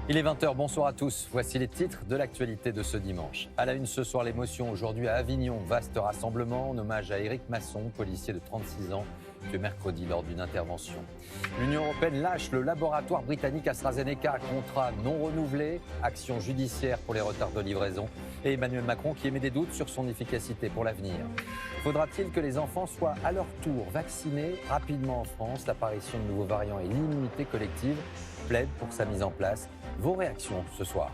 Il est 20 h, bonsoir à tous. Voici les titres de l'actualité de ce dimanche. À la une ce soir, l'émotion aujourd'hui à Avignon. Vaste rassemblement en hommage à Éric Masson, policier de 36 ans, tué mercredi lors d'une intervention. L'Union européenne lâche le laboratoire britannique AstraZeneca, contrat non renouvelé, action judiciaire pour les retards de livraison et Emmanuel Macron qui émet des doutes sur son efficacité pour l'avenir. Faudra-t-il que les enfants soient à leur tour vaccinés rapidement en France? L'apparition de nouveaux variants et l'immunité collective plaident pour sa mise en place. Vos réactions ce soir.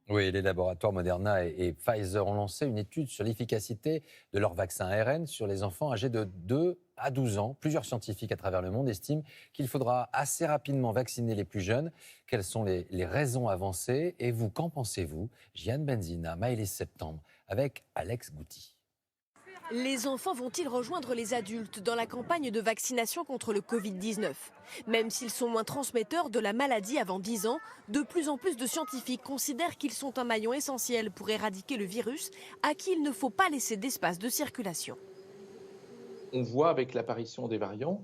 Oui, les laboratoires Moderna et Pfizer ont lancé une étude sur l'efficacité de leur vaccin ARN sur les enfants âgés de 2 à 12 ans. Plusieurs scientifiques à travers le monde estiment qu'il faudra assez rapidement vacciner les plus jeunes. Quelles sont les raisons avancées? Et vous, qu'en pensez-vous? Jeanne Benzina, Maëlys Septembre, avec Alex Gouty. Les enfants vont-ils rejoindre les adultes dans la campagne de vaccination contre le Covid-19? Même s'ils sont moins transmetteurs de la maladie avant 10 ans, de plus en plus de scientifiques considèrent qu'ils sont un maillon essentiel pour éradiquer le virus, à qui il ne faut pas laisser d'espace de circulation. On voit avec l'apparition des variants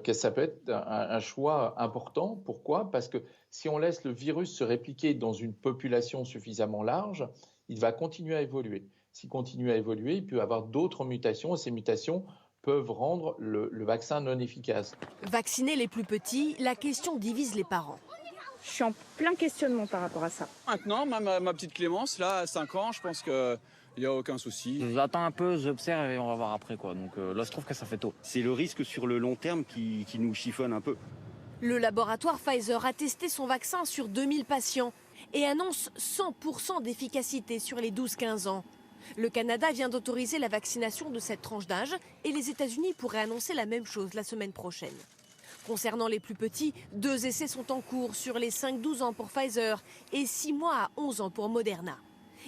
que ça peut être un choix important. Pourquoi? Parce que si on laisse le virus se répliquer dans une population suffisamment large, il va continuer à évoluer. S'il continue à évoluer, il peut y avoir d'autres mutations et ces mutations peuvent rendre le vaccin non efficace. Vacciner les plus petits, la question divise les parents. Je suis en plein questionnement par rapport à ça. Maintenant, ma petite Clémence, là, à 5 ans, je pense qu'il n'y a aucun souci. J'attends un peu, j'observe et on va voir après, quoi. Donc là, je trouve que ça fait tôt. C'est le risque sur le long terme qui nous chiffonne un peu. Le laboratoire Pfizer a testé son vaccin sur 2000 patients et annonce 100% d'efficacité sur les 12-15 ans. Le Canada vient d'autoriser la vaccination de cette tranche d'âge et les États-Unis pourraient annoncer la même chose la semaine prochaine. Concernant les plus petits, 2 essais sont en cours sur les 5-12 ans pour Pfizer et 6 mois à 11 ans pour Moderna.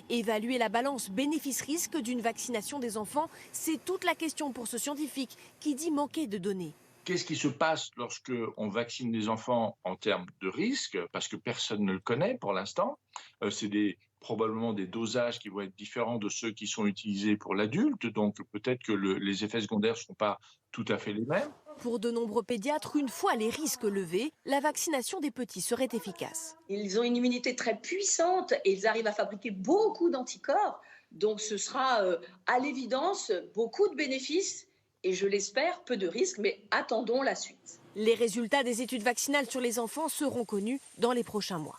Évaluer la balance bénéfice-risque d'une vaccination des enfants, c'est toute la question pour ce scientifique qui dit manquer de données. Qu'est-ce qui se passe lorsqu'on vaccine les enfants en termes de risque? Parce que personne ne le connaît pour l'instant. C'est probablement des dosages qui vont être différents de ceux qui sont utilisés pour l'adulte. Donc peut-être que les effets secondaires ne seront pas tout à fait les mêmes. Pour de nombreux pédiatres, une fois les risques levés, la vaccination des petits serait efficace. Ils ont une immunité très puissante et ils arrivent à fabriquer beaucoup d'anticorps. Donc ce sera à l'évidence beaucoup de bénéfices et je l'espère peu de risques, mais attendons la suite. Les résultats des études vaccinales sur les enfants seront connus dans les prochains mois.